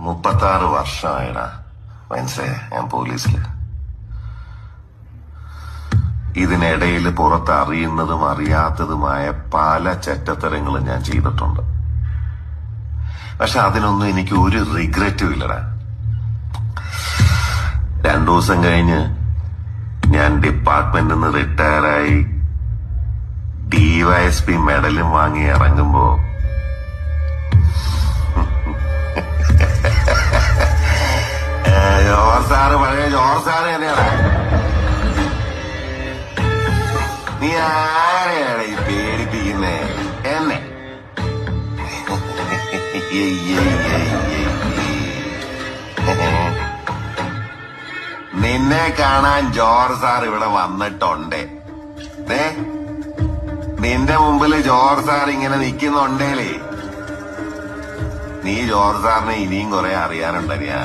36 വർഷമായിടാ മനസ്സേ ഞാൻ പോലീസില്. ഇതിനിടയിൽ പുറത്ത് അറിയുന്നതും അറിയാത്തതുമായ പല ചെറ്റത്തരങ്ങളും ഞാൻ ചെയ്തിട്ടുണ്ട്. പക്ഷെ അതിനൊന്നും എനിക്ക് ഒരു റിഗ്രറ്റും ഇല്ലടാ. 2 ദിവസം കഴിഞ്ഞ് ഞാൻ ഡിപ്പാർട്ട്മെന്റിൽ നിന്ന് റിട്ടയറായി DYSP മെഡലും വാങ്ങി ഇറങ്ങുമ്പോ പഴയ ജോർജ് സാറ് തന്നെയാണ്. നീ ആരെയാണ് ഈ പേടിപ്പിക്കുന്നേ? എന്നെ നിന്നെ കാണാൻ ജോർജ് സാർ ഇവിടെ വന്നിട്ടുണ്ട്. നിന്റെ മുമ്പില് ജോർജ് സാർ ഇങ്ങനെ നിക്കുന്നുണ്ടേലേ നീ ജോർജ് സാറിനെ ഇനിയും കുറെ അറിയാനുണ്ടറിയാ.